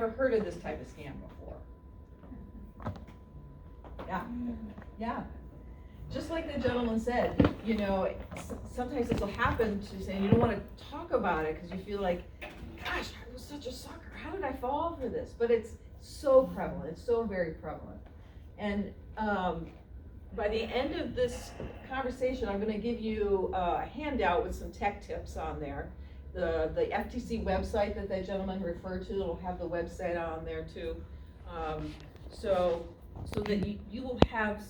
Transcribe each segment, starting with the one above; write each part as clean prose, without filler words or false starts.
never heard of this type of scam before. Yeah, yeah. Just like the gentleman said, you know, sometimes this will happen to say you don't want to talk about it because you feel like, gosh, I was such a sucker. How did I fall for this? But it's so prevalent. It's so very prevalent. And by the end of this conversation, I'm going to give you a handout with some tech tips on there. The FTC website that gentleman referred to will have the website on there too. So that you will have,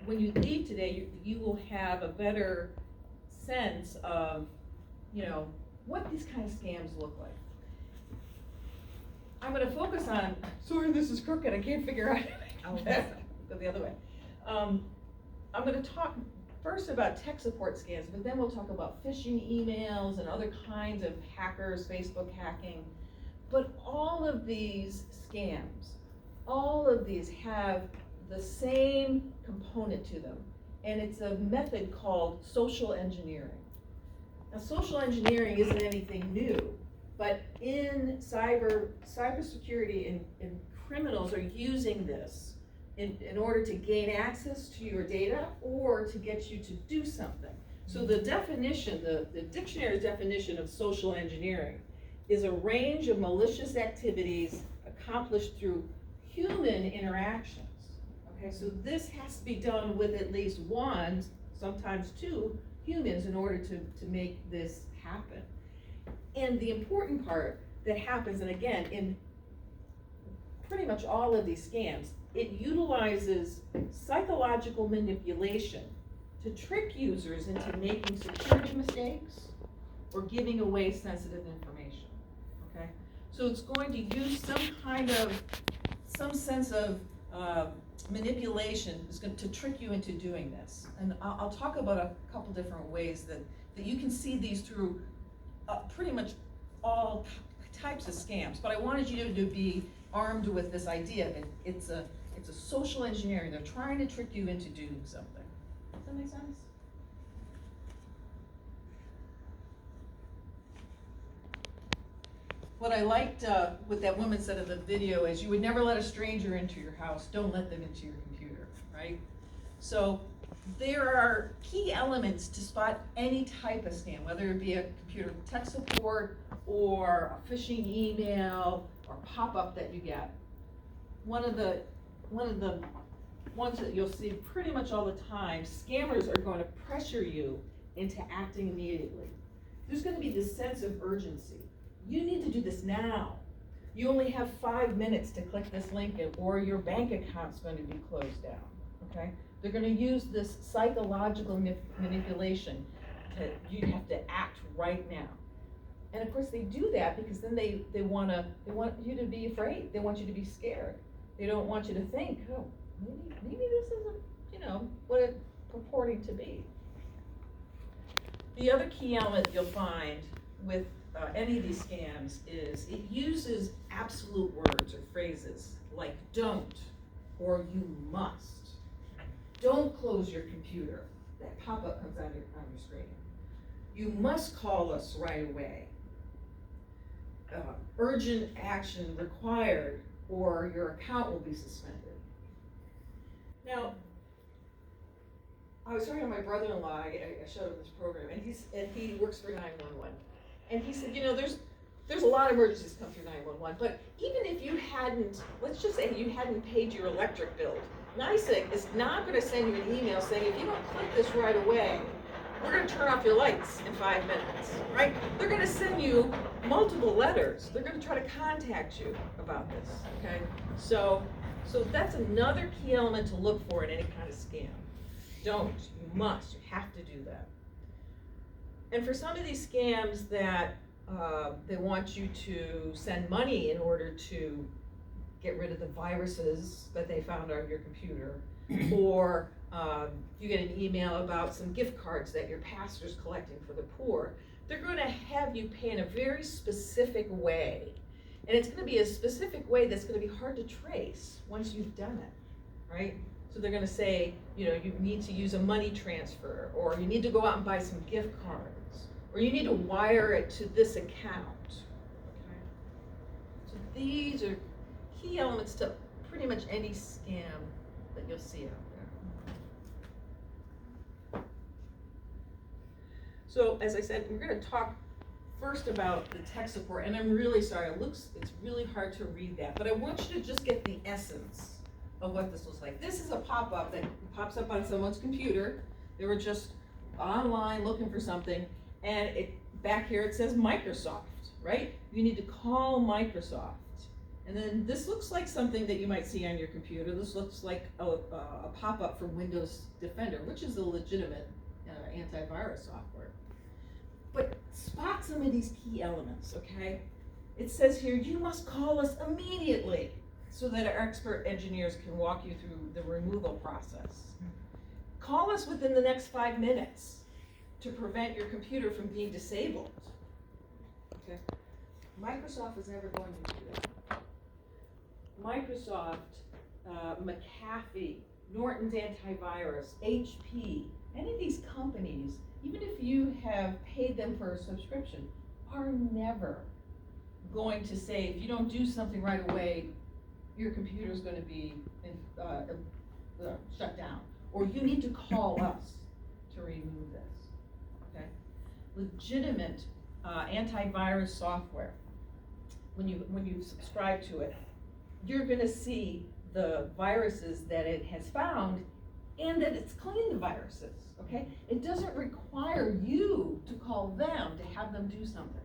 when you leave today, you will have a better sense of, you know, what these kind of scams look like. I'm going to focus on, sorry, this is crooked, I can't figure out how to go the other way. I'm going to talk first about tech support scams, but then we'll talk about phishing emails and other kinds of hackers, Facebook hacking. But all of these scams, all of these have the same component to them, and it's a method called social engineering. Now, social engineering isn't anything new, but in cybersecurity, and criminals are using this in order to gain access to your data or to get you to do something. So the definition, the dictionary definition of social engineering is a range of malicious activities accomplished through human interactions. Okay, so this has to be done with at least one, sometimes two humans in order to make this happen. And the important part that happens, and again, in pretty much all of these scams, it utilizes psychological manipulation to trick users into making security mistakes or giving away sensitive information, okay? So it's going to use some sense of manipulation is going to trick you into doing this. And I'll talk about a couple different ways that you can see these through pretty much all types of scams. But I wanted you to be armed with this idea that it's a social engineering. They're trying to trick you into doing something. Does that make sense? What I liked what that woman said in the video is you would never let a stranger into your house. Don't let them into your computer, right? So there are key elements to spot any type of scam, whether it be a computer tech support or a phishing email or pop-up that you get. One of the ones that you'll see pretty much all the time, scammers are going to pressure you into acting immediately. There's going to be this sense of urgency. You need to do this now. You only have 5 minutes to click this link or your bank account's going to be closed down, okay? They're going to use this psychological manipulation you have to act right now. And of course they do that because then they want you to be afraid. They want you to be scared. They don't want you to think, oh, maybe this isn't, you know, what it's purporting to be. The other key element you'll find with any of these scams is it uses absolute words or phrases like don't or you must. Don't close your computer. That pop-up comes on your screen. You must call us right away. Urgent action required or your account will be suspended. Now, I was talking to my brother-in-law, I showed him this program, and he works for 911. And he said, you know, there's a lot of emergencies come through 911, but even if you hadn't, let's just say you hadn't paid your electric bill, NYSEG is not going to send you an email saying, if you don't click this right away, we're going to turn off your lights in 5 minutes, right? They're going to send you multiple letters. They're going to try to contact you about this, okay? So that's another key element to look for in any kind of scam. Don't, you must, you have to do that. And for some of these scams that they want you to send money in order to get rid of the viruses that they found on your computer, or you get an email about some gift cards that your pastor's collecting for the poor, they're going to have you pay in a very specific way. And it's going to be a specific way that's going to be hard to trace once you've done it, right? So they're going to say, you know, you need to use a money transfer, or you need to go out and buy some gift cards, or you need to wire it to this account. Okay? So these are key elements to pretty much any scam that you'll see out there. So as I said, we're gonna talk first about the tech support, and I'm really sorry, it's really hard to read that, but I want you to just get the essence of what this looks like. This is a pop-up that pops up on someone's computer. They were just online looking for something, and back here it says Microsoft, right? You need to call Microsoft. And then this looks like something that you might see on your computer. This looks like a pop-up for Windows Defender, which is a legitimate antivirus software. But spot some of these key elements, okay? It says here, you must call us immediately so that our expert engineers can walk you through the removal process. Call us within the next 5 minutes to prevent your computer from being disabled. Okay? Microsoft is never going to do that. Microsoft, McAfee, Norton's Antivirus, HP, any of these companies, even if you have paid them for a subscription, are never going to say, if you don't do something right away, your computer is going to be shut down, or you need to call us to remove this, okay? Legitimate antivirus software, when you subscribe to it, you're going to see the viruses that it has found and that it's cleaned the viruses, okay? It doesn't require you to call them to have them do something.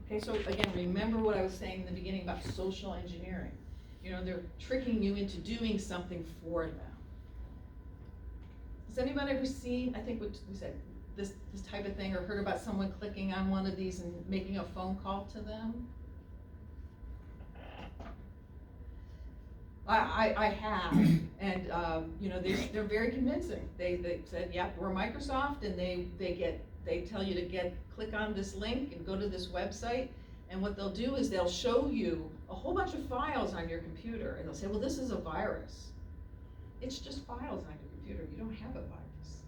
Okay, so again, remember what I was saying in the beginning about social engineering. You know, they're tricking you into doing something for them. Has anybody ever seen, I think what we said, this type of thing, or heard about someone clicking on one of these and making a phone call to them? I have, and you know, they're very convincing. They said, yeah, we're Microsoft, and they tell you to click on this link and go to this website, and what they'll do is they'll show you a whole bunch of files on your computer, and they'll say, well, this is a virus. It's just files on your computer. You don't have a virus.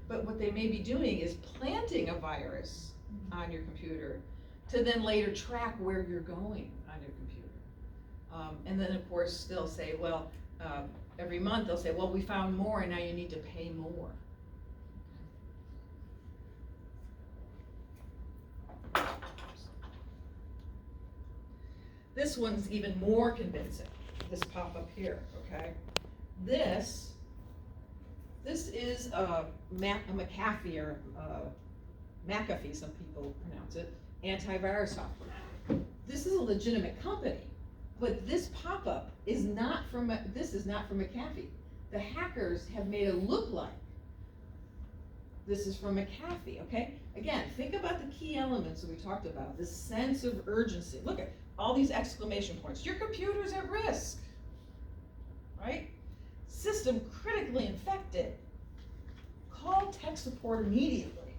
But what they may be doing is planting a virus on your computer to then later track where you're going on your computer. And then of course they'll say, well, every month they'll say, well, we found more and now you need to pay more. This one's even more convincing, this pop-up here, okay? This is a McAfee, or McAfee, some people pronounce it, antivirus software. This is a legitimate company, but this pop-up is not from McAfee. The hackers have made it look like this is from McAfee, okay? Again, think about the key elements that we talked about, this sense of urgency. Look at all these exclamation points. Your computer's at risk, right? System critically infected. Call tech support immediately.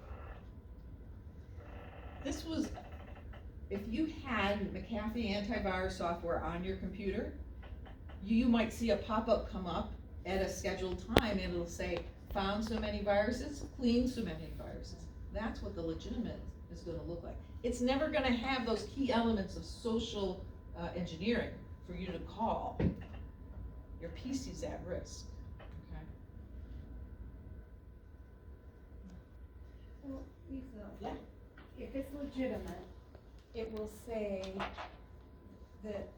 This was, if you had McAfee antivirus software on your computer, you might see a pop-up come up at a scheduled time and it'll say, found so many viruses, cleaned so many viruses. That's what the legitimate is going to look like. It's never going to have those key elements of social engineering for you to call. Your PC's at risk. Okay. Well, Lisa, Yeah. if it's legitimate, it will say that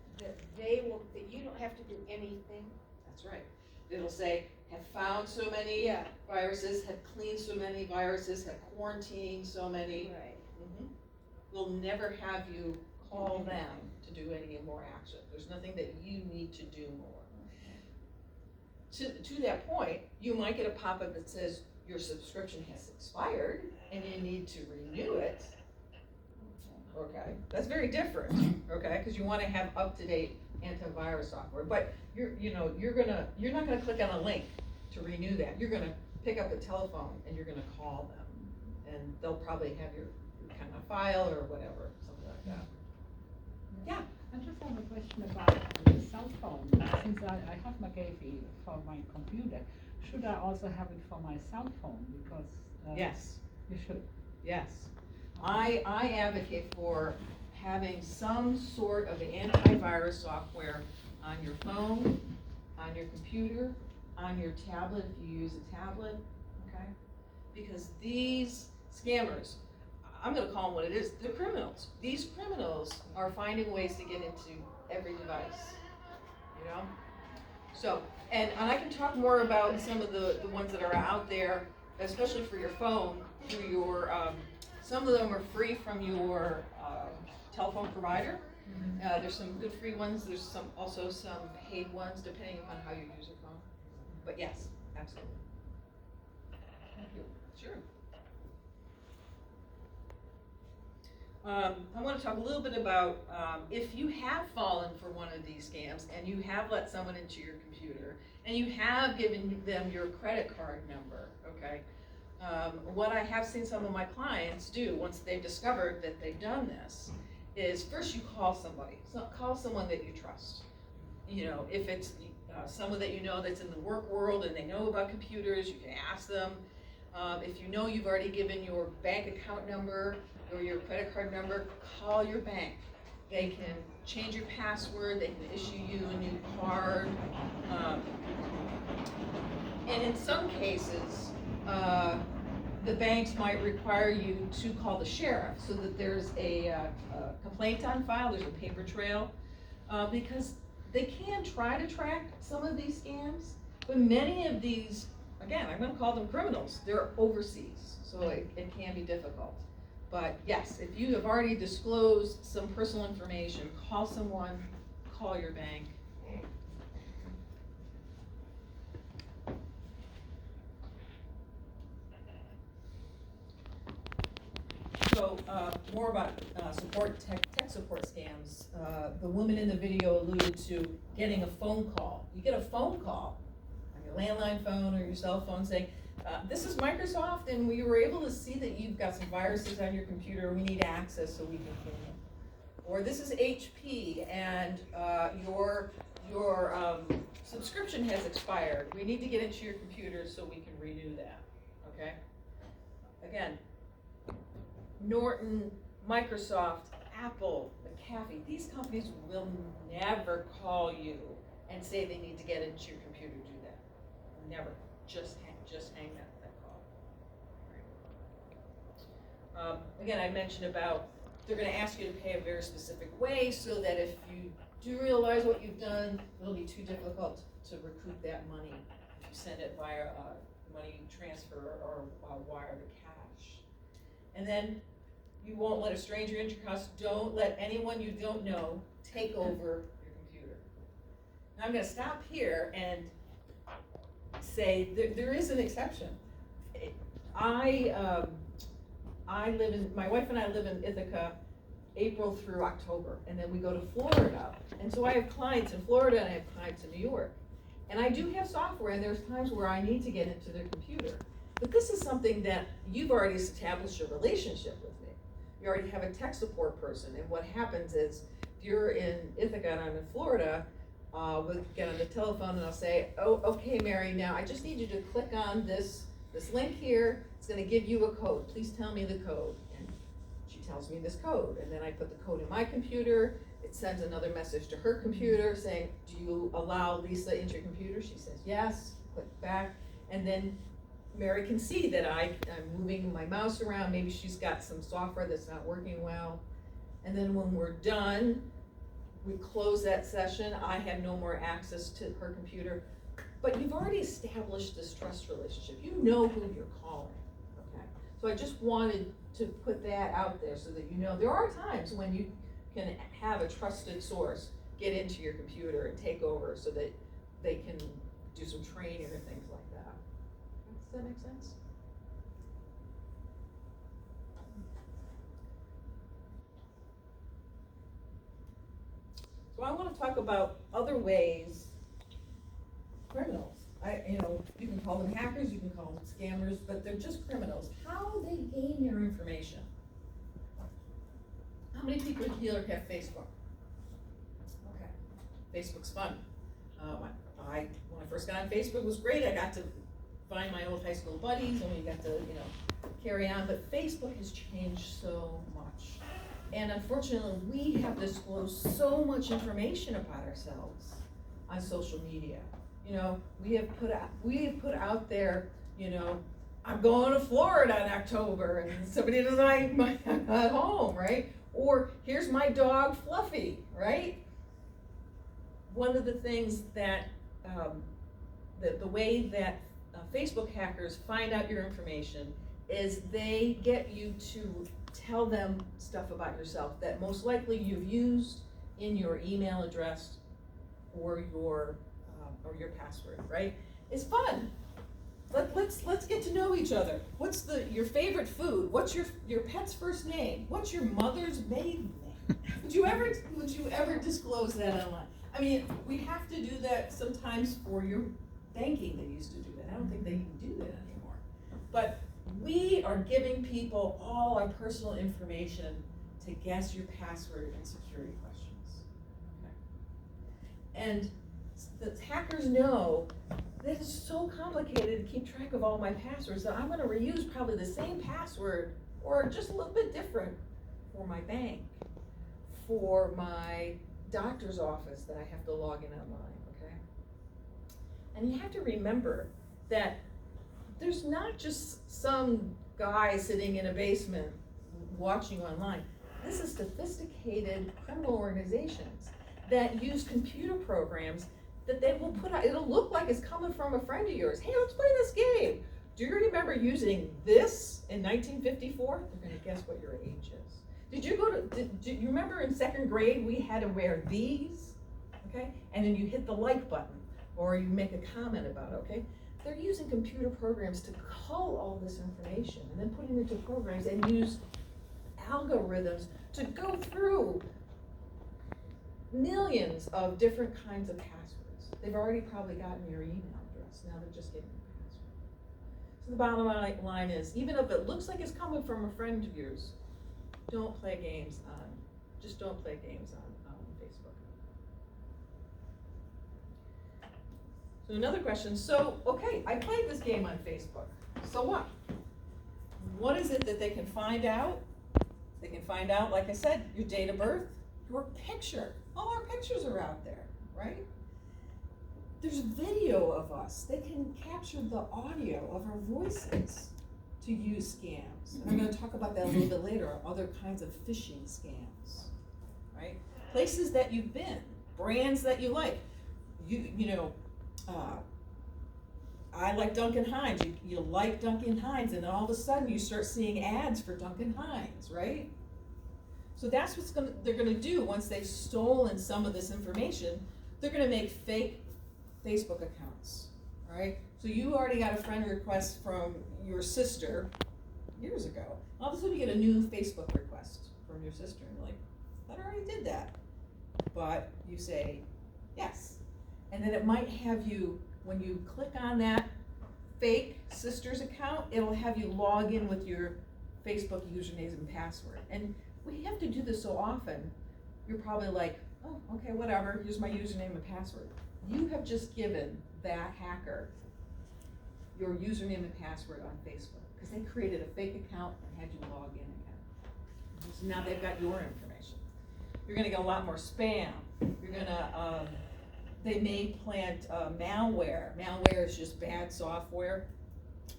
you don't have to do anything. That's right. It'll say, have found so many viruses, have cleaned so many viruses, have quarantined so many. Right. Mm-hmm. We'll never have you call them to do any more action. There's nothing that you need to do more. To that point, you might get a pop-up that says your subscription has expired and you need to renew it. Okay, that's very different. Okay, because you want to have up-to-date antivirus software, but you're not gonna click on a link to renew that. You're gonna pick up the telephone and you're gonna call them, and they'll probably have your kind of file or whatever, something like that. Yeah. I just have a question about the cell phone. Since I have McAfee for my computer, should I also have it for my cell phone? Because Yes. you should. Yes. I advocate for having some sort of antivirus software on your phone, on your computer, on your tablet if you use a tablet, okay? Because these scammers, I'm gonna call them what it is, they're criminals. These criminals are finding ways to get into every device, you know? So, and I can talk more about some of the ones that are out there, especially for your phone, through your, some of them are free from your telephone provider. There's some good free ones, there's also some paid ones, depending upon how you use your phone. But yes, absolutely. Thank you. Sure. I want to talk a little bit about if you have fallen for one of these scams and you have let someone into your computer and you have given them your credit card number, okay? What I have seen some of my clients do once they've discovered that they've done this is first you call somebody. So call someone that you trust. You know, if it's someone that you know that's in the work world and they know about computers, you can ask them. If you know you've already given your bank account number or your credit card number, call your bank. They can change your password, they can issue you a new card. And in some cases, the banks might require you to call the sheriff so that there's a complaint on file, there's a paper trail, because they can try to track some of these scams, but many of these, again, I'm gonna call them criminals, they're overseas, so it can be difficult. But yes, if you have already disclosed some personal information, call someone, call your bank. So, more about tech support scams. The woman in the video alluded to getting a phone call. You get a phone call on your landline phone or your cell phone saying, this is Microsoft and we were able to see that you've got some viruses on your computer, we need access so we can clean them. Or this is HP and your subscription has expired, we need to get into your computer so we can renew that, okay? Again, Norton, Microsoft, Apple, McAfee, these companies will never call you and say they need to get into your computer to do that. Never. Just hang that call. Again, I mentioned about they're going to ask you to pay a very specific way so that if you do realize what you've done, it'll be too difficult to recoup that money if you send it via money transfer or wire to cash. And then you won't let a stranger into your house. Don't let anyone you don't know take over your computer. Now I'm going to stop here and say there is an exception. My wife and I live in Ithaca April through October, and then we go to Florida. And so I have clients in Florida and I have clients in New York. And I do have software, and there's times where I need to get into their computer. But this is something that you've already established a relationship with me. You already have a tech support person, and what happens is, if you're in Ithaca and I'm in Florida, we'll get on the telephone and I'll say, oh, okay, Mary, now I just need you to click on this link here. It's gonna give you a code. Please tell me the code. And she tells me this code, and then I put the code in my computer. It sends another message to her computer saying, do you allow Lisa into your computer? She says yes, click back, and then Mary can see that I'm moving my mouse around. Maybe she's got some software that's not working well. And then when we're done, we close that session. I have no more access to her computer. But you've already established this trust relationship. You know who you're calling, okay? So I just wanted to put that out there so that you know there are times when you can have a trusted source get into your computer and take over so that they can do some training or things like that. Does that make sense? So I want to talk about other ways criminals. You can call them hackers, you can call them scammers, but they're just criminals. How they gain your information. How many people here have Facebook? Okay, Facebook's fun. When I first got on Facebook, it was great. I got to find my old high school buddies and we got to, carry on, but Facebook has changed so much. And unfortunately, we have disclosed so much information about ourselves on social media. You know, we have put out there, you know, I'm going to Florida in October, and somebody doesn't like my at home, right? Or here's my dog Fluffy, right? One of the things that the way that Facebook hackers find out your information is they get you to tell them stuff about yourself that most likely you've used in your email address or your password, right? It's fun. Let's get to know each other. What's your favorite food? What's your pet's first name? What's your mother's maiden name? Would you ever disclose that online? I mean, we have to do that sometimes for your banking. They used to do that. I don't think they even do that anymore. But we are giving people all our personal information to guess your password and security questions. Okay. And the hackers know that it's so complicated to keep track of all my passwords that I'm going to reuse probably the same password or just a little bit different for my bank, for my doctor's office that I have to log in online, okay? And you have to remember that there's not just some guy sitting in a basement watching online. This is sophisticated criminal organizations that use computer programs that they will put out. It'll look like it's coming from a friend of yours. Hey, let's play this game. Do you remember using this in 1954? They're gonna guess what your age is. Did you remember in second grade we had to wear these? Okay, and then you hit the like button or you make a comment about it, okay? They're using computer programs to cull all this information and then put it into programs and use algorithms to go through millions of different kinds of passwords. They've already probably gotten your email address. Now they're just getting your password. So the bottom line is, even if it looks like it's coming from a friend of yours, don't play games on Facebook. So another question, okay, I played this game on Facebook, so what? What is it that they can find out? They can find out, like I said, your date of birth, your picture. All our pictures are out there, right? There's video of us. They can capture the audio of our voices to use scams. And I'm going to talk about that a little bit later, other kinds of phishing scams, right? Places that you've been, brands that you like. I like Duncan Hines. You like Duncan Hines, and then all of a sudden you start seeing ads for Duncan Hines, right? So that's what they're going to do once they've stolen some of this information. They're going to make fake Facebook accounts, all right? So you already got a friend request from your sister years ago. All of a sudden you get a new Facebook request from your sister, and you're like, I already did that. But you say yes. And then it might have you, when you click on that fake sister's account, it'll have you log in with your Facebook username and password. And we have to do this so often, you're probably like, oh, okay, whatever, here's my username and password. You have just given that hacker your username and password on Facebook because they created a fake account and had you log in again. So now they've got your information. You're gonna get a lot more spam. You're gonna, they may plant malware. Malware is just bad software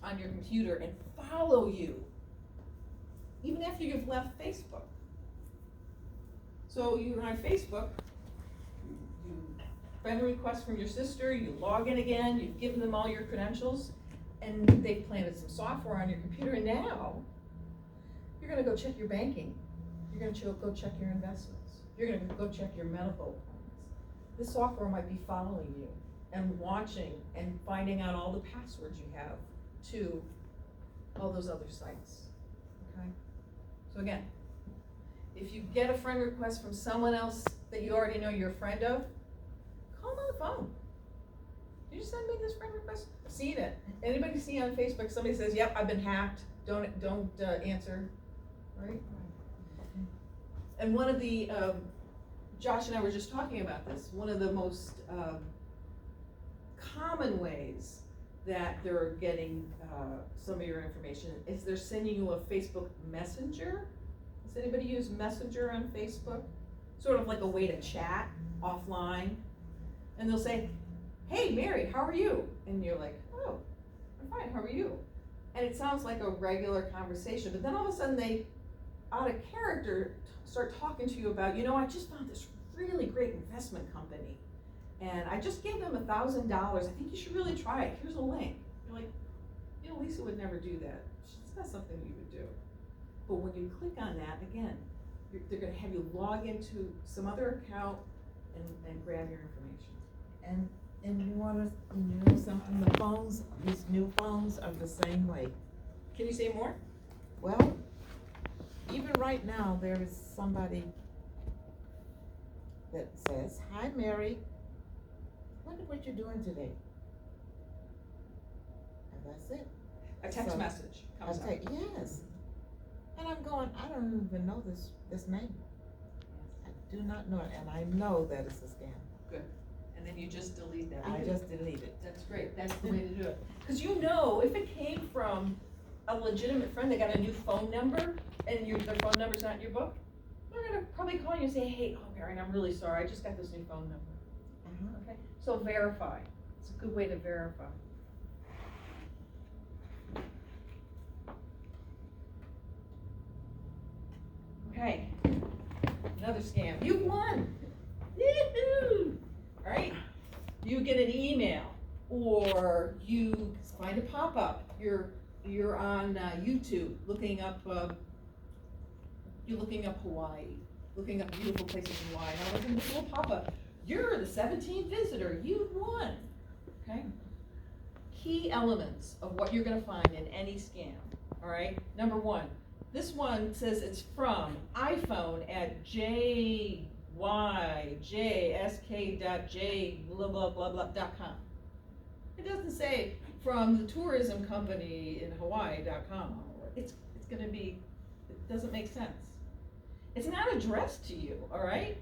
on your computer and follow you even after you've left Facebook. So you're on Facebook, you friend request from your sister, you log in again, you've given them all your credentials, and they've planted some software on your computer, and now you're gonna go check your banking. You're gonna go check your investments. You're gonna go check your medical appointments. This software might be following you and watching and finding out all the passwords you have to all those other sites, okay? So again, if you get a friend request from someone else that you already know you're a friend of, call them on the phone. Did you send me this friend request? I've seen it. Anybody see on Facebook, somebody says, yep, I've been hacked, don't answer, right? And one of the, Josh and I were just talking about this, one of the most common ways that they're getting some of your information is they're sending you a Facebook Messenger. Does anybody use Messenger on Facebook? Sort of like a way to chat offline. And they'll say, hey, Mary, how are you? And you're like, oh, I'm fine, how are you? And it sounds like a regular conversation, but then all of a sudden they, out of character, start talking to you about, I just found this really great investment company. And I just gave them $1,000. I think you should really try it. Here's a link. You're like, Lisa would never do that. It's not something you would do. But when you click on that, again, they're gonna have you log into some other account and grab your information. And you wanna know something, the phones, these new phones are the same way. Can you say more? Well, even right now, there is somebody that says, hi, Mary, wonder what you're doing today? And that's it. A text So, message comes up. Yes. And I'm going, I don't even know this name. I do not know it, and I know that it's a scam. Good. And then you just delete that. I just delete it. That's great. That's the way to do it. Because if it came from a legitimate friend that got a new phone number and their phone number's not in your book, they're gonna probably call you and say, hey, Karen, I'm really sorry. I just got this new phone number. Okay. So verify. It's a good way to verify. Okay, another scam. You won! Yee-hoo! All right, you get an email, or you find a pop-up. You're on YouTube looking up. You're looking up Hawaii, looking up beautiful places in Hawaii. And all of a sudden, this little pop-up. You're the 17th visitor. You won. Okay. Key elements of what you're going to find in any scam. All right. Number one. This one says it's from iPhone at JYJSK.J blah blah blah blah.com. It doesn't say from the tourism company in Hawaii.com. It's gonna be, it doesn't make sense. It's not addressed to you, all right?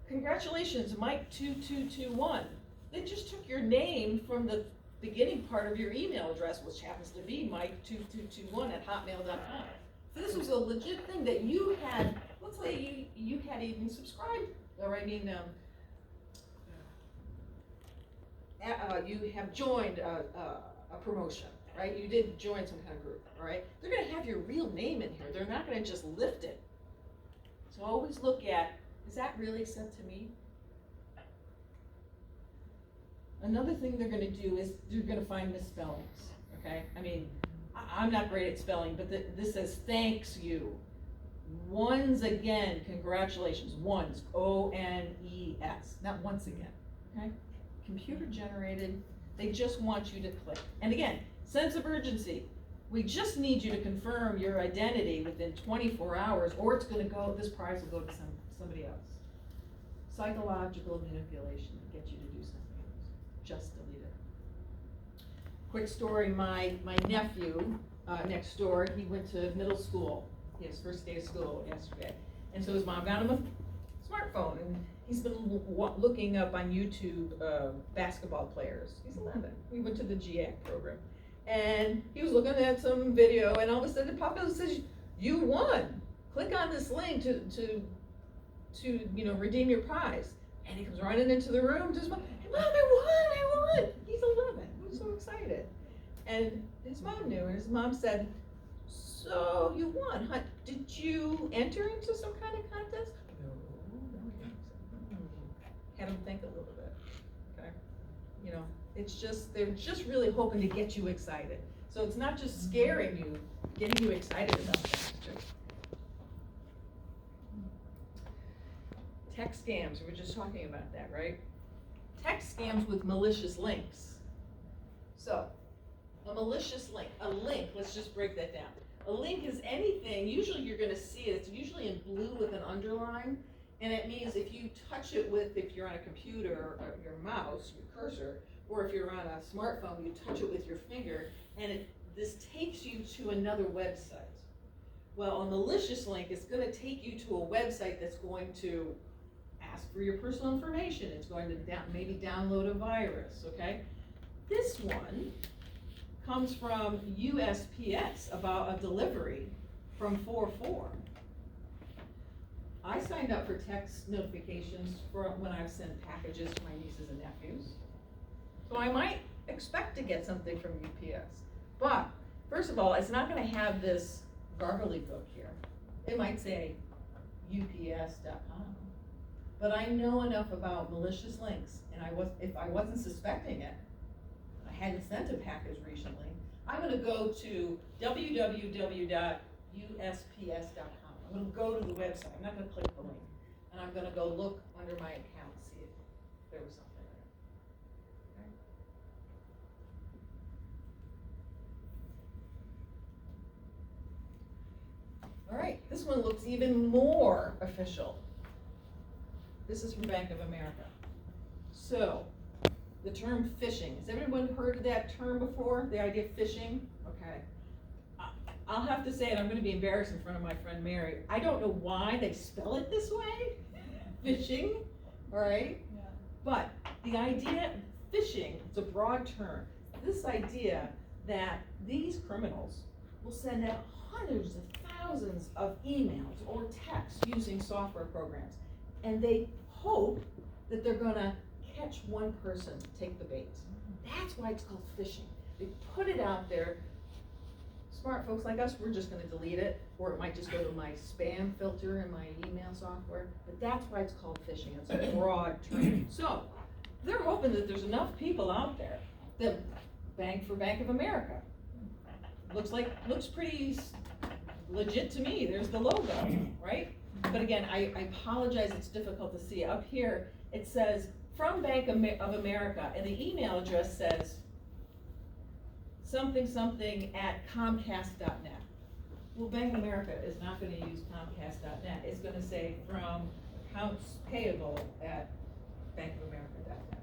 Congratulations, Mike2221. They just took your name from the beginning part of your email address, which happens to be mike2221@hotmail.com. So this was a legit thing that you had, let's say you had even subscribed, or you have joined a promotion, right? You did join some kind of group, all right? They're gonna have your real name in here. They're not gonna just lift it. So always look at, is that really sent to me? Another thing they're gonna do is they're gonna find misspellings, okay? I mean, I'm not great at spelling, but this says thanks you. Ones again, congratulations, ones, O-N-E-S, not once again, okay? Computer generated, they just want you to click. And again, sense of urgency. We just need you to confirm your identity within 24 hours or it's gonna go, this prize will go to somebody else. Psychological manipulation to get you to do something else. Just delete it. Quick story, my nephew next door, he went to middle school, his first day of school yesterday. And so his mom got him a smartphone and he's been looking up on YouTube basketball players. He's 11. We went to the GAC program. And he was looking at some video and all of a sudden it popped up and says, you won. Click on this link to redeem your prize. And he comes running into the room, just, Mom, I won. He's 11, he was so excited. And his mom knew, and his mom said, so you won, huh? Did you enter into some kind of contest? No. Had him think a little bit, okay? It's just, they're just really hoping to get you excited. So it's not just scaring you, getting you excited about things too. Text scams, we were just talking about that, right? Text scams with malicious links. So, a malicious link, let's just break that down. A link is anything, usually you're gonna see it, it's usually in blue with an underline, and it means if you touch it if you're on a computer, or your mouse, your cursor, or if you're on a smartphone, you touch it with your finger, and this takes you to another website. Well, a malicious link is gonna take you to a website that's going to ask for your personal information. It's going to maybe download a virus, okay? This one comes from USPS about a delivery, from 4/4. I signed up for text notifications for when I send packages to my nieces and nephews. So I might expect to get something from UPS. But, first of all, it's not gonna have this gobbledygook here. It might say ups.com. But I know enough about malicious links, and if I wasn't suspecting it, I hadn't sent a package recently, I'm gonna go to www.usps.com. I'm gonna go to the website, I'm not gonna click the link, and I'm gonna go look under my account, see if there was something there. Okay. All right, this one looks even more official. This is from Bank of America. So, the term phishing, has everyone heard of that term before? The idea of phishing? Okay. I'll have to say, and I'm gonna be embarrassed in front of my friend Mary, I don't know why they spell it this way, phishing, all right? Yeah. But the idea, phishing, it's a broad term. This idea that these criminals will send out hundreds of thousands of emails or texts using software programs. And they hope that they're gonna catch one person, take the bait. That's why it's called phishing. They put it out there. Smart folks like us, we're just gonna delete it, or it might just go to my spam filter in my email software, but that's why it's called phishing. It's a broad term. So, they're hoping that there's enough people out there that bank for Bank of America. Looks pretty legit to me. There's the logo, right? But again, I apologize, it's difficult to see. Up here, it says, from Bank of America, and the email address says something at Comcast.net. Well, Bank of America is not gonna use Comcast.net. It's gonna say from accounts payable at bankofamerica.net.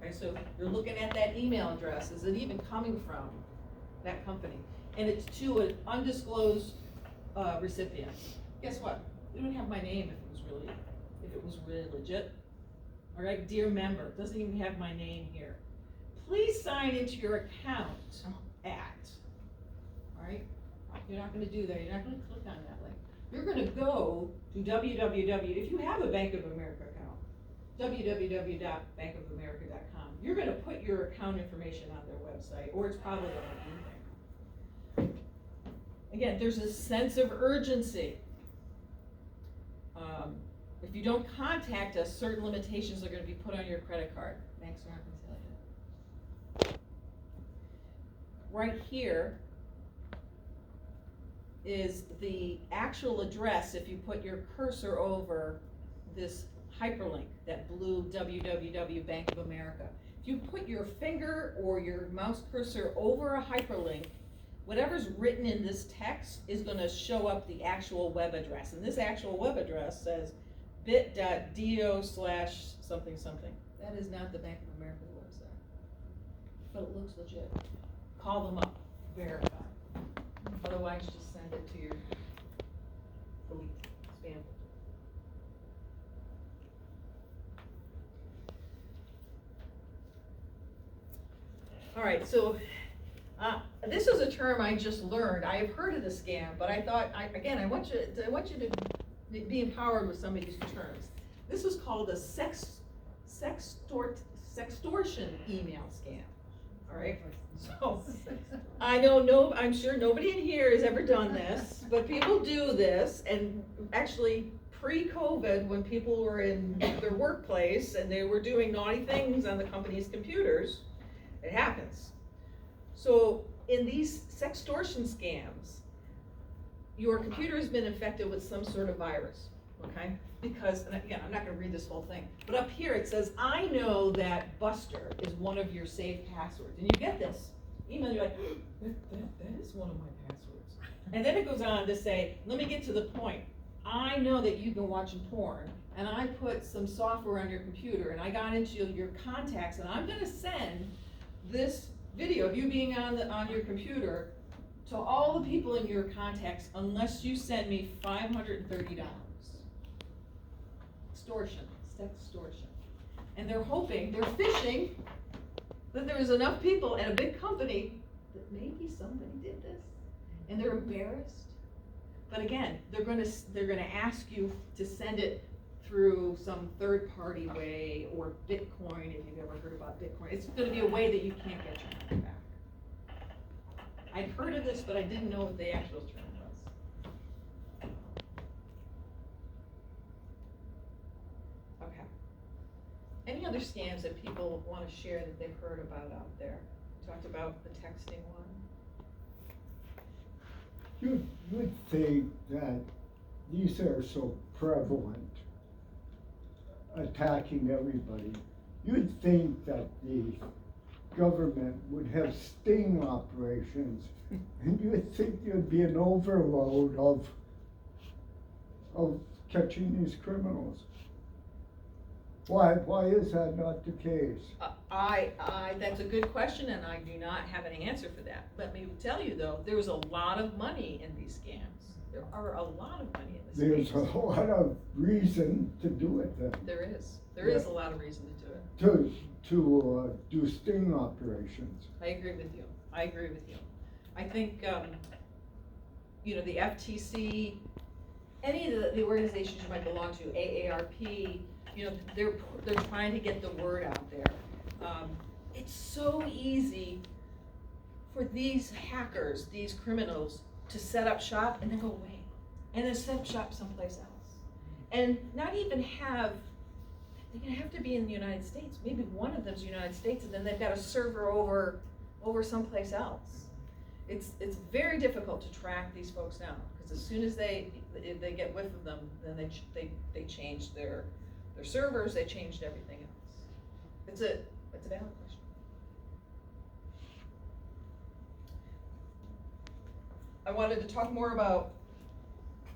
Okay, so you're looking at that email address. Is it even coming from that company? And it's to an undisclosed recipient. Guess what? It would have my name if it was really legit. All right, dear member, it doesn't even have my name here. Please sign into your account at, all right? You're not gonna do that, you're not gonna click on that link. You're gonna go to if you have a Bank of America account, www.bankofamerica.com. You're gonna put your account information on their website, or it's probably on email. Again, there's a sense of urgency. If you don't contact us, certain limitations are gonna be put on your credit card. Banks aren't gonna tell you. Right here is the actual address if you put your cursor over this hyperlink, that blue www Bank of America. If you put your finger or your mouse cursor over a hyperlink, whatever's written in this text is gonna show up the actual web address. And this actual web address says bit.do/something. That is not the Bank of America website. But it looks legit. Call them up, verify. Otherwise, just send it to your delete spam. All right, so this is a term I just learned. I have heard of the scam, but I thought, I want you to be empowered with some of these terms. This is called a sextortion email scam. All right, so I'm sure nobody in here has ever done this, but people do this, and actually pre-COVID, when people were in their workplace and they were doing naughty things on the company's computers, it happens. So in these sextortion scams, your computer has been infected with some sort of virus, okay? Because, and again, I'm not gonna read this whole thing, but up here it says, I know that Buster is one of your saved passwords. And you get this email, you're like, that is one of my passwords. And then it goes on to say, let me get to the point. I know that you've been watching porn, and I put some software on your computer, and I got into your contacts, and I'm gonna send this video of you being on your computer to all the people in your contacts unless you send me $530. Sextortion. And they're hoping, they're fishing, that there's enough people at a big company that maybe somebody did this. And they're embarrassed. But again, they're gonna ask you to send it through some third-party way, or Bitcoin, if you've ever heard about Bitcoin. It's gonna be a way that you can't get your money back. I'd heard of this, but I didn't know what the actual term was. Okay. Any other scams that people wanna share that they've heard about out there? Talked about the texting one. You would think that these are so prevalent, attacking everybody. You'd think that the government would have sting operations, and you'd think there'd be an overload of catching these criminals. Why is that not the case? That's a good question, and I do not have an answer for that. Let me tell you though, there's a lot of money in these scams. There are a lot of money in this. There's a lot of reason to do it then. There is a lot of reason to do it. To do sting operations. I agree with you. I think, the FTC, any of the organizations you might belong to, AARP, they're trying to get the word out there. It's so easy for these hackers, these criminals, to set up shop and then go away, and then set up shop someplace else, and not even have. They're gonna have to be in the United States. Maybe one of them's United States, and then they've got a server over someplace else. It's very difficult to track these folks now, because as soon as they get whiff of them, then they change their servers, they changed everything else. It's a valid question. I wanted to talk more about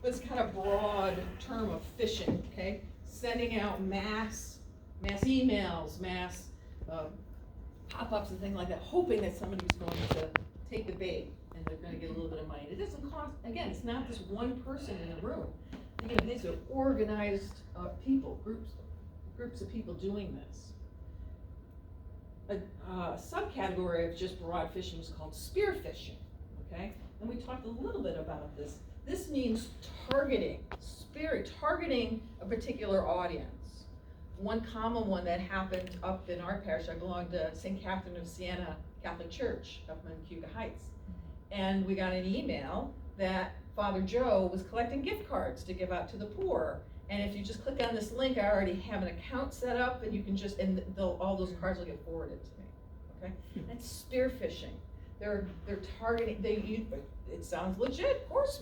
this kind of broad term of phishing, okay? Sending out mass emails, mass pop-ups and things like that, hoping that somebody's going to take the bait and they're gonna get a little bit of money. It doesn't cost, again, it's not just one person in the room. These are organized people, groups of people doing this. A subcategory of just broad phishing is called spear phishing, okay? And we talked a little bit about this. This means targeting a particular audience. One common one that happened up in our parish, I belong to St. Catherine of Siena Catholic Church up in Cuba Heights. And we got an email that Father Joe was collecting gift cards to give out to the poor. And if you just click on this link, I already have an account set up, and you can just, all those cards will get forwarded to me, okay? That's spear phishing. They're targeting, it sounds legit, of course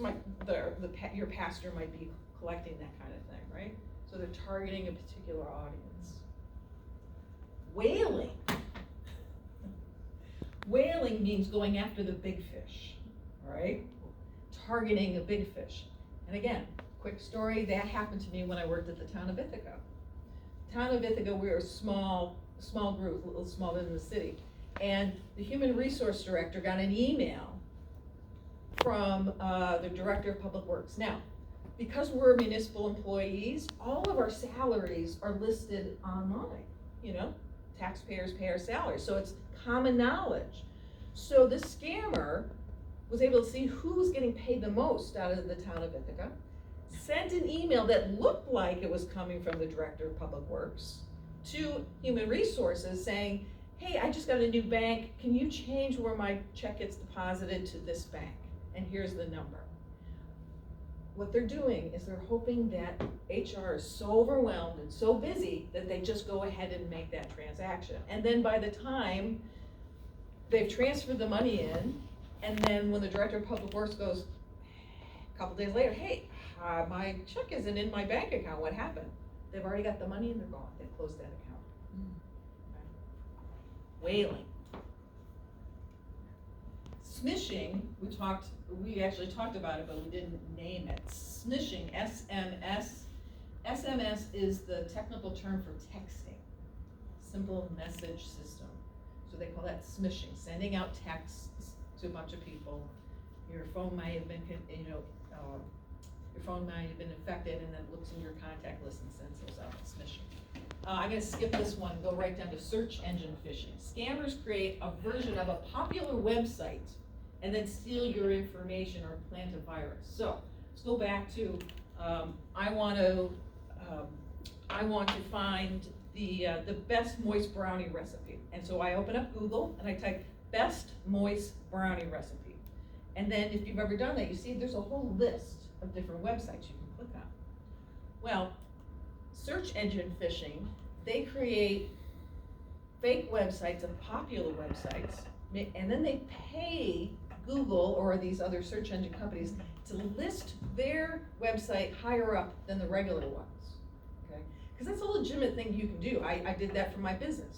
your pastor might be collecting that kind of thing, right? So they're targeting a particular audience. Whaling. Whaling means going after the big fish, all right? Targeting a big fish. And again, quick story, that happened to me when I worked at the town of Ithaca. Town of Ithaca, we were a small group, a little smaller than the city. And the human resource director got an email from the director of public works. Now, because we're municipal employees, all of our salaries are listed online. Taxpayers pay our salaries, so it's common knowledge. So this scammer was able to see who was getting paid the most out of the town of Ithaca, sent an email that looked like it was coming from the director of public works to human resources saying, hey, I just got a new bank, can you change where my check gets deposited to this bank? And here's the number. What they're doing is they're hoping that HR is so overwhelmed and so busy that they just go ahead and make that transaction. And then by the time they've transferred the money in, and then when the director of public works goes, a couple days later, hey, my check isn't in my bank account, what happened? They've already got the money and they're gone, they've closed that account. Whaling. Smishing, we actually talked about it, but we didn't name it. Smishing, SMS is the technical term for texting, simple message system. So they call that smishing, sending out texts to a bunch of people. Your phone might have been, your phone might have been infected, and then it looks in your contact list and sends those out. Smishing. I'm going to skip this one and go right down to search engine phishing. Scammers create a version of a popular website and then steal your information or plant a virus. So let's go back to, I want to find the best moist brownie recipe. And so I open up Google and I type best moist brownie recipe. And then if you've ever done that, you see there's a whole list of different websites you can click on. Well, search engine phishing, they create fake websites of popular websites, and then they pay Google or these other search engine companies to list their website higher up than the regular ones, okay? Because that's a legitimate thing you can do. I did that for my business.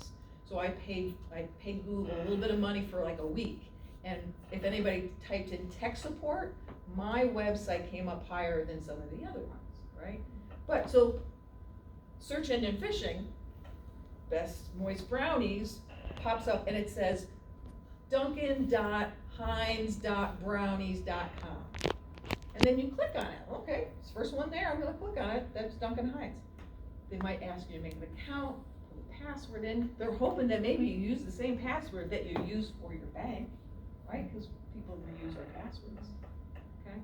So I paid Google a little bit of money for like a week. And if anybody typed in tech support, my website came up higher than some of the other ones, right? But so search engine phishing, best moist brownies, pops up and it says duncan.heinz.brownies.com. And then you click on it. Okay, it's the first one there, I'm gonna click on it, that's Duncan Heinz. They might ask you to make an account, put a password in. They're hoping that maybe you use the same password that you use for your bank, right? Because people reuse our passwords, okay?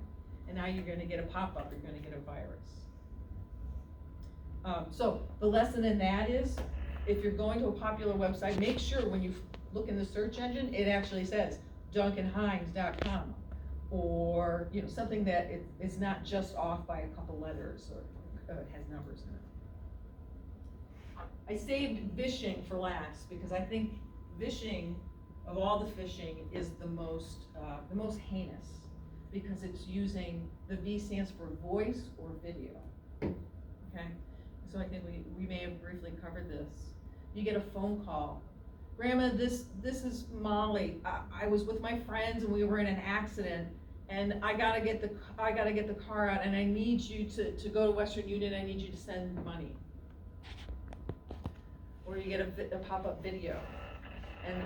And now you're gonna get a pop-up, you're gonna get a virus. So the lesson in that is, if you're going to a popular website, make sure when you look in the search engine, it actually says duncanheinz.com, or something that is not just off by a couple letters or has numbers in it. I saved vishing for last because I think vishing, of all the phishing, is the most heinous, because it's using, the V stands for voice or video, okay? So I think we may have briefly covered this. You get a phone call. Grandma, this is Molly. I was with my friends and we were in an accident, and I gotta get the car out, and I need you to go to Western Union. I need you to send money. Or you get a pop-up video, and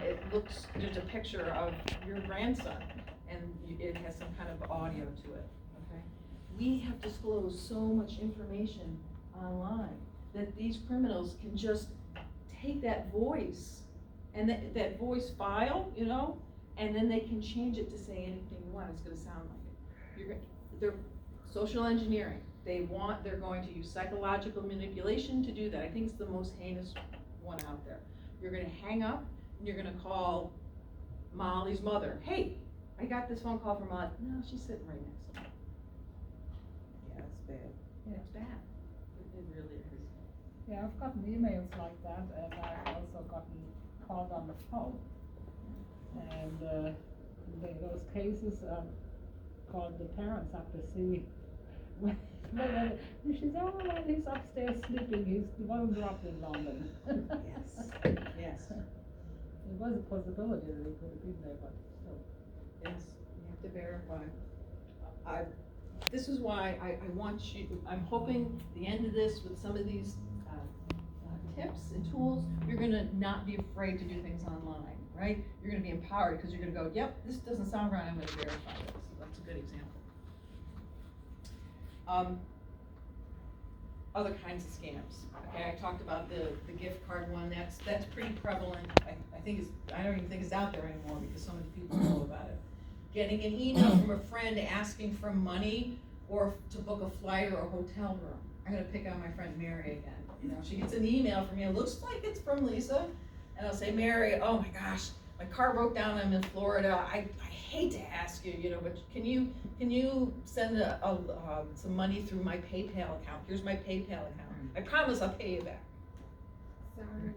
there's a picture of your grandson, and it has some kind of audio to it. Okay, we have disclosed so much information online that these criminals can just take that voice and that voice file, and then they can change it to say anything you want. It's going to sound like it. They're social engineering. They're going to use psychological manipulation to do that. I think it's the most heinous one out there. You're going to hang up and you're going to call Molly's mother. Hey, I got this phone call from Molly. No, she's sitting right next to me. Yeah, it's bad. Yeah, it's bad. It really is. Yeah, I've gotten emails like that, and I've also gotten called on the phone. And those cases, called the parents have to see when she's, oh, well, he's upstairs sleeping, he wasn't dropped in London. Yes, yes. It was a possibility that he could have been there, but still. Yes, you have to verify. This is why I want you, I'm hoping the end of this with some of these tips and tools, you're gonna not be afraid to do things online, right? You're gonna be empowered because you're gonna go, yep, this doesn't sound right, I'm gonna verify this. So that's a good example. Other kinds of scams. Okay, I talked about the gift card one. That's pretty prevalent. I don't even think it's out there anymore because so many people know about it. Getting an email from a friend asking for money or to book a flight or a hotel room. I'm gonna pick on my friend Mary again. She gets an email from me. It looks like it's from Lisa, and I'll say, Mary, oh my gosh, my car broke down. I'm in Florida. I hate to ask you, but can you send some money through my PayPal account? Here's my PayPal account. I promise I'll pay you back. Sorry.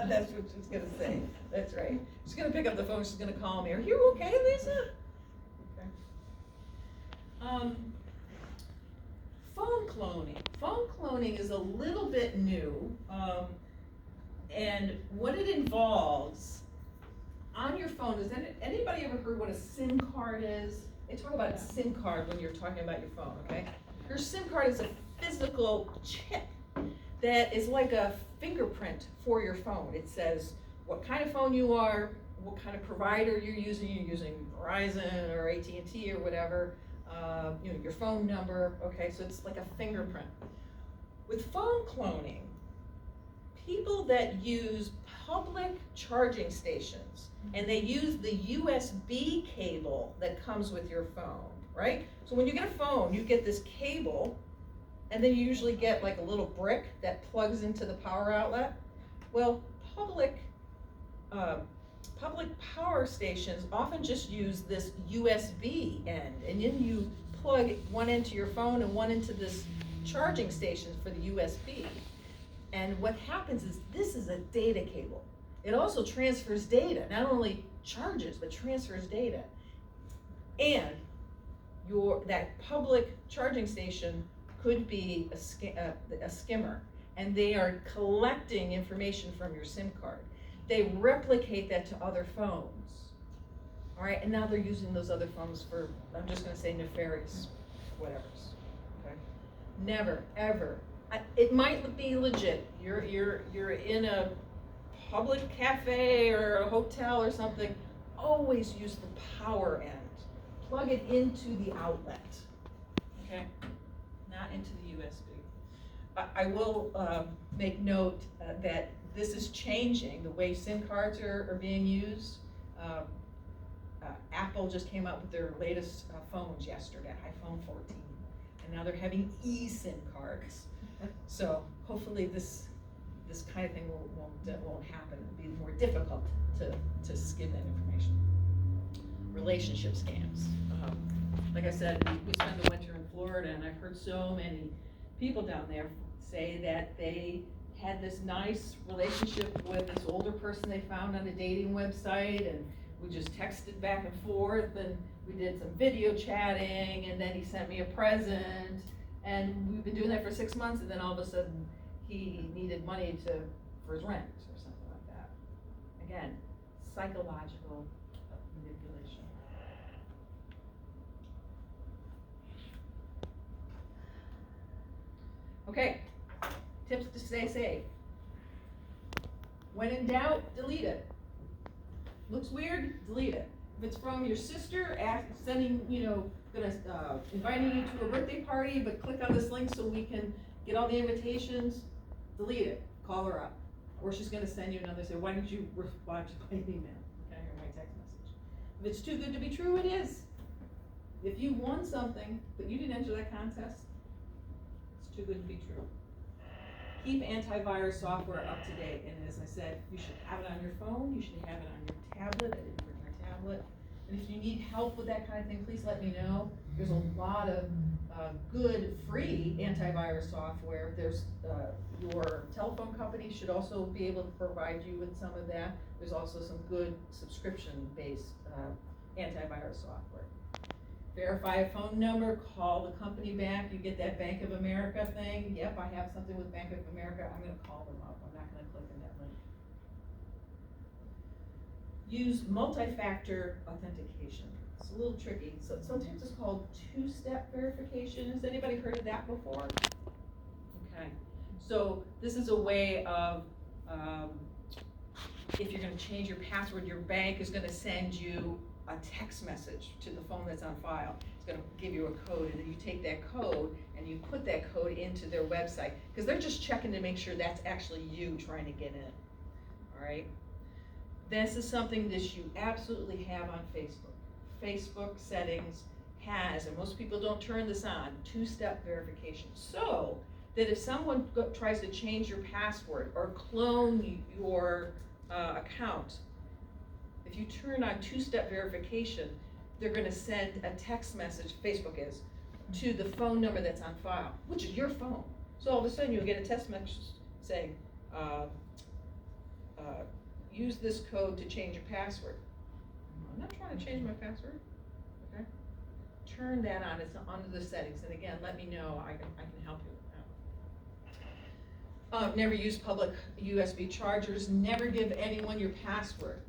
That's what she's gonna say. That's right. She's gonna pick up the phone. She's gonna call me. Are you okay, Lisa? Okay. Phone cloning. Phone cloning is a little bit new, and what it involves on your phone. Has anybody ever heard what a SIM card is? They talk about a SIM card when you're talking about your phone. Okay, your SIM card is a physical chip that is like a fingerprint for your phone. It says what kind of phone you are, what kind of provider you're using Verizon or AT&T or whatever, your phone number, okay, so it's like a fingerprint. With phone cloning, people that use public charging stations, and they use the USB cable that comes with your phone, right? So when you get a phone, you get this cable, and then you usually get like a little brick that plugs into the power outlet. Well, public power stations often just use this USB end, and then you plug one into your phone and one into this charging station for the USB. And what happens is this is a data cable. It also transfers data, not only charges, but transfers data. And that public charging station could be a skimmer, and they are collecting information from your SIM card. They replicate that to other phones, all right? And now they're using those other phones for, I'm just gonna say nefarious whatevers, okay? Never, ever. It might be legit. You're in a public cafe or a hotel or something. Always use the power end. Plug it into the outlet, okay? Not into the USB. I will make note that this is changing the way SIM cards are being used. Apple just came out with their latest phones yesterday, iPhone 14, and now they're having eSIM cards. So hopefully this kind of thing won't happen. It'll be more difficult to skim that information. Relationship scams. Like I said, we spent the winter in Florida, and I've heard so many people down there say that they had this nice relationship with this older person they found on a dating website, and we just texted back and forth, and we did some video chatting, and then he sent me a present, and we've been doing that for 6 months, and then all of a sudden he needed money for his rent or something like that. Again, psychological manipulation. Okay, tips to stay safe. When in doubt, delete it. Looks weird, delete it. If it's from your sister, inviting you to a birthday party, but click on this link so we can get all the invitations, delete it. Call her up. Or she's gonna send you another, say, why didn't you reply to my email, okay, or my text message? If it's too good to be true, it is. If you won something, but you didn't enter that contest, it's too good to be true. Keep antivirus software up to date, and as I said, you should have it on your phone, you should have it on your tablet. I didn't bring my tablet. And if you need help with that kind of thing, please let me know. There's a lot of good free antivirus software. There's your telephone company should also be able to provide you with some of that. There's also some good subscription-based antivirus software. Verify a phone number, call the company back, you get that Bank of America thing, yep, I have something with Bank of America, I'm gonna call them up, I'm not gonna click on that link. Use multi-factor authentication. It's a little tricky, so sometimes it's called two-step verification. Has anybody heard of that before? Okay, so this is a way of, if you're gonna change your password, your bank is gonna send you a text message to the phone that's on file. It's gonna give you a code, and then you take that code and you put that code into their website, because they're just checking to make sure that's actually you trying to get in, all right? This is something that you absolutely have on Facebook. Facebook settings has, and most people don't turn this on, two-step verification. So that if someone tries to change your password or clone your account, if you turn on two-step verification, they're gonna send a text message, Facebook is, to the phone number that's on file, which is your phone. So all of a sudden you'll get a text message saying, use this code to change your password. I'm not trying to change my password, okay? Turn that on, it's under the settings, and again, let me know, I can help you with that. Never use public USB chargers, never give anyone your password.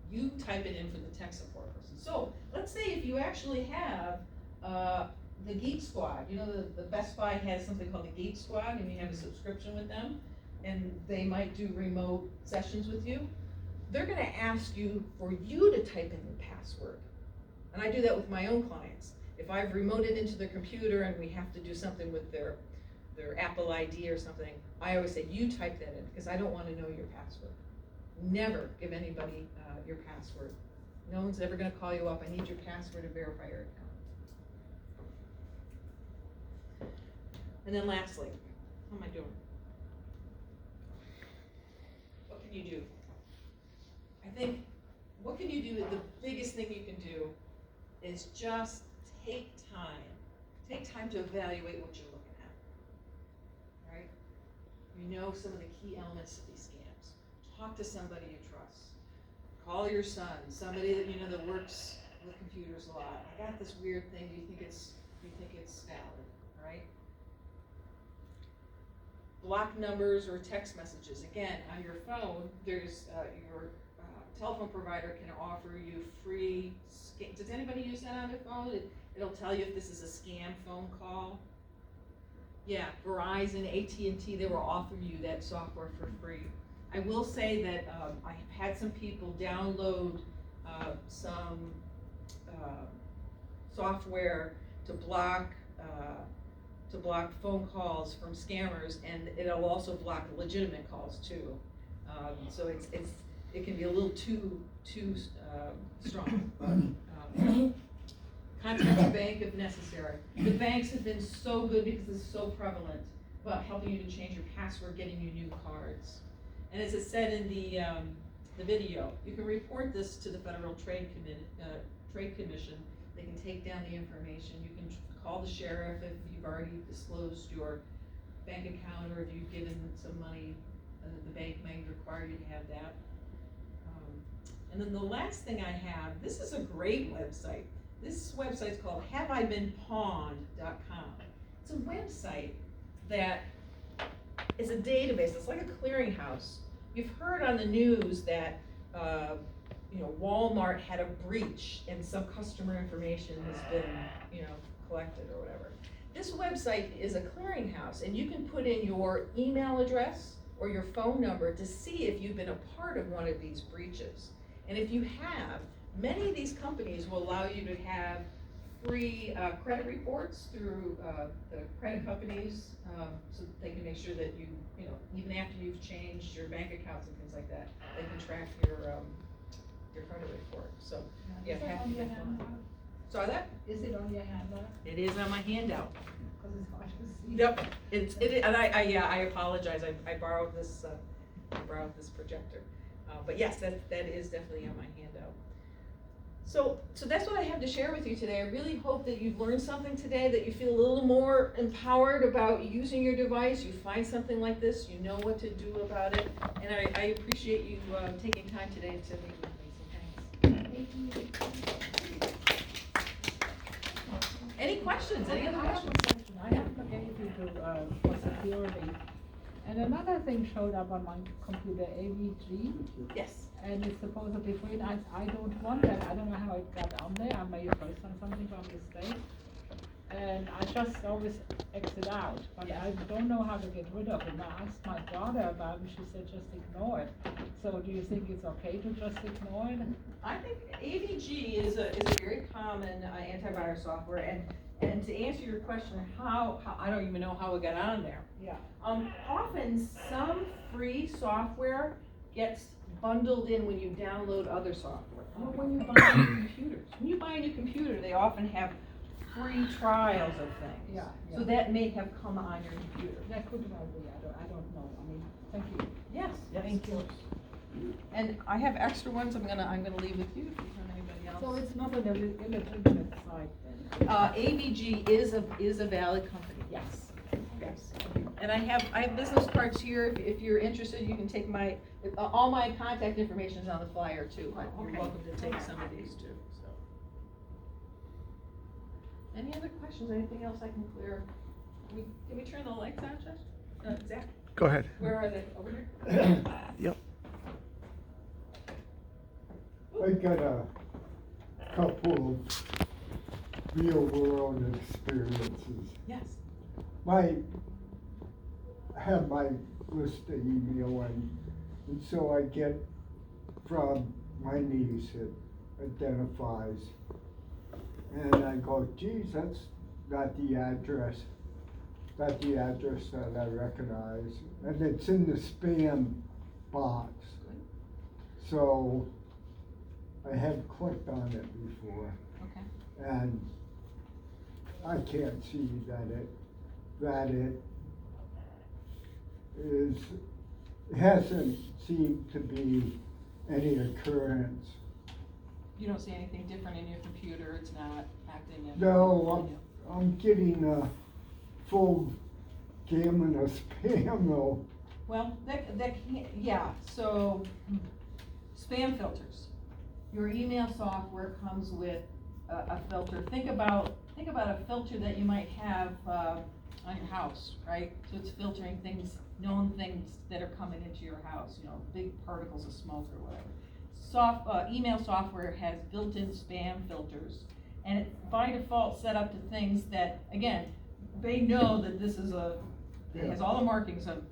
You type it in for the tech support person. So let's say if you actually have the Geek Squad, you know, the Best Buy has something called the Geek Squad, and you have a subscription with them, and they might do remote sessions with you. They're gonna ask you for you to type in your password. And I do that with my own clients. If I've remoted into their computer and we have to do something with their Apple ID or something, I always say, you type that in, because I don't wanna know your password. Never give anybody your password. No one's ever gonna call you up, I need your password to verify your account. And then lastly, how am I doing? What can you do? I think, what can you do, the biggest thing you can do is just take time to evaluate what you're looking at, right? You know some of the key elements of these scams. Talk to somebody you trust. Call your son, somebody that you know that works with computers a lot. I got this weird thing, do you think it's valid, right? Block numbers or text messages. Again, on your phone, there's your telephone provider can offer you free. Does anybody use that on their phone? It'll tell you if this is a scam phone call. Yeah, Verizon, AT&T, they will offer you that software for free. I will say that I've had some people download some software to block phone calls from scammers, and it'll also block legitimate calls too. So it can be a little too strong. But, contact your bank if necessary. The banks have been so good because it's so prevalent about helping you to change your password, getting you new cards. And as it said in the video, you can report this to the Federal Trade Commission. They can take down the information. You can call the sheriff if you've already disclosed your bank account, or if you've given some money, the bank may require you to have that. And then the last thing I have, this is a great website. This website's called haveibeenpawned.com. It's a website that is a database. It's like a clearinghouse. You've heard on the news that Walmart had a breach and some customer information has been collected or whatever. This website is a clearinghouse, and you can put in your email address or your phone number to see if you've been a part of one of these breaches. And if you have, many of these companies will allow you to have free credit reports through the credit companies, so that they can make sure that you even after you've changed your bank accounts and things like that, they can track your credit report. So yeah, Is it on your handout? saw that? Is it on your handout? It is on my handout. Because it's hard to see. Yep, and I apologize. I borrowed this projector, but yes, that is definitely on my handout. So that's what I have to share with you today. I really hope that you've learned something today, that you feel a little more empowered about using your device. You find something like this, you know what to do about it, and I appreciate you taking time today to meet with me. So thanks. Any questions? Any other questions? I have to get you for security. And another thing showed up on my computer, AVG. Yes. And it's supposed to be free, and I don't want that. I don't know how it got on there. I may have pressed on something by mistake. And I just always exit out, but I don't know how to get rid of it. And I asked my daughter about it, she said just ignore it. So do you think it's okay to just ignore it? I think AVG is a very common antivirus software, and to answer your question, how I don't even know how it got on there. Yeah. Often some free software gets bundled in when you download other software. Or when you buy new computers. When you buy a new computer, they often have free trials of things. Yeah. So that may have come on your computer. That could well be, I don't know. I mean, thank you. Yes, thank you. And I have extra ones I'm gonna leave with you if you have anybody else. So it's not an illegitimate site then? AVG is a valid company, yes. Yes. And I have business cards here. If you're interested, you can take all my contact information is on the flyer too. You're welcome to take some of these too, so. Any other questions? Anything else I can clear? Can we turn the lights on, Josh? Zach? Go ahead. Where are they? Over here? Yep. I got a couple of real world experiences. Yes. I have my list of email and so I get from my niece, it identifies, and I go, geez, that's not the address that I recognize, and it's in the spam box. So I had clicked on it before. Okay. And I can't see that it that hasn't seemed to be any occurrence. You don't see anything different in your computer, it's not acting in? No, I'm getting a full gamut of spam though. Well, that can't, yeah, so, spam filters. Your email software comes with a filter. Think about a filter that you might have, on your house, right? So it's filtering things, known things that are coming into your house, you know, big particles of smoke or whatever. Email software has built-in spam filters, and it's by default set up to things that, again, they know that this is it has all the markings of,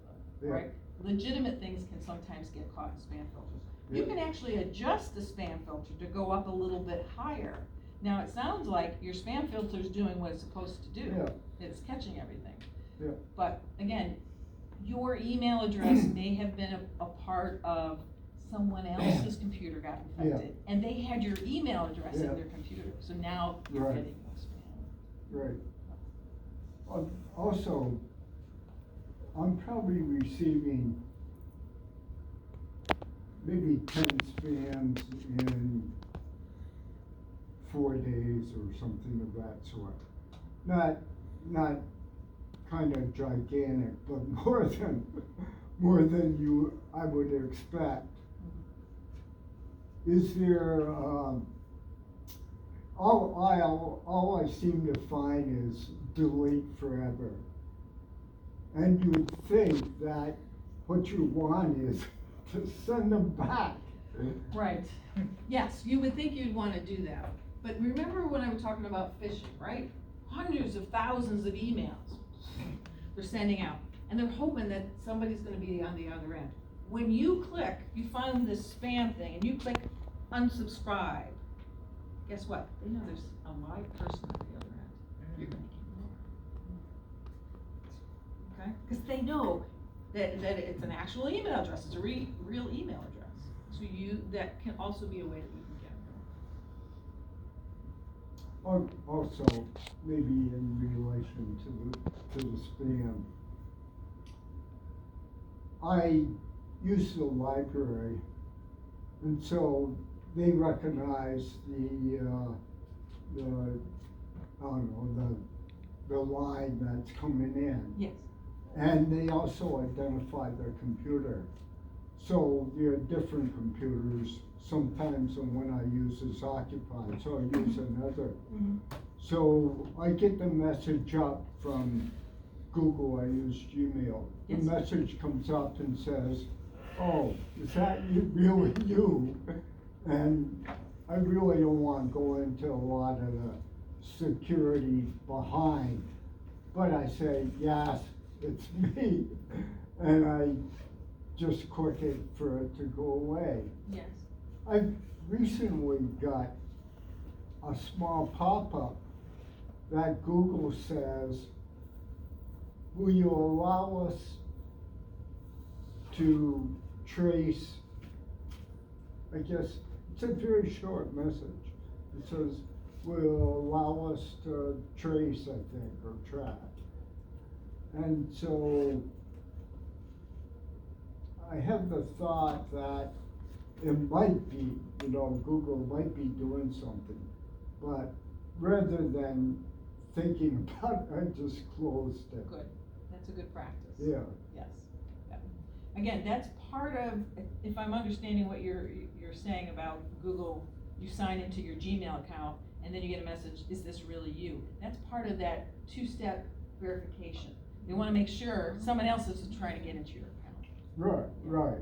right? Legitimate things can sometimes get caught in spam filters. You can actually adjust the spam filter to go up a little bit higher. Now, it sounds like your spam filter's doing what it's supposed to do. Yeah. It's catching everything. Yeah. But again, your email address may have been a part of someone else's computer got infected, and they had your email address in their computer, so now you're Right. getting more spam. Right. Also, I'm probably receiving maybe 10 spams in 4 days or something of that sort. Not kind of gigantic, but more than I would expect. Is there, all I seem to find is delete forever. And you would think that what you want is to send them back. Right, yes, you would think you'd wanna do that, but remember when I was talking about phishing, right? Hundreds of thousands of emails they're sending out, and they're hoping that somebody's gonna be on the other end. When you click, you find this spam thing, and you click unsubscribe, guess what? They know there's a live person on the other end. You're gonna get more. Okay? Cause they know that it's an actual email address, it's a real email address. So that can also be a way that you can get more. Also, maybe in relation to the spam, I use the library, and so they recognize the line that's coming in. Yes. And they also identify their computer. So there are different computers. Sometimes the one I use is occupied, so I use another. Mm-hmm. So I get the message up from Google, I use Gmail. Yes. The message comes up and says, oh, is that really you? And I really don't want to go into a lot of the security behind, but I say, yes, it's me. And I just click it for it to go away. Yes. I recently got a small pop-up that Google says, will you allow us to trace, I guess, it's a very short message. It says, will allow us to trace, I think, or track. And so I have the thought that it might be, Google might be doing something, but rather than thinking about it, I just closed it. Good, that's a good practice. Yeah. Yes. Yeah. Again, that's part of, if I'm understanding what you're saying about Google, you sign into your Gmail account and then you get a message, is this really you? That's part of that two-step verification. They wanna make sure someone else isn't trying to get into your account. Right, right.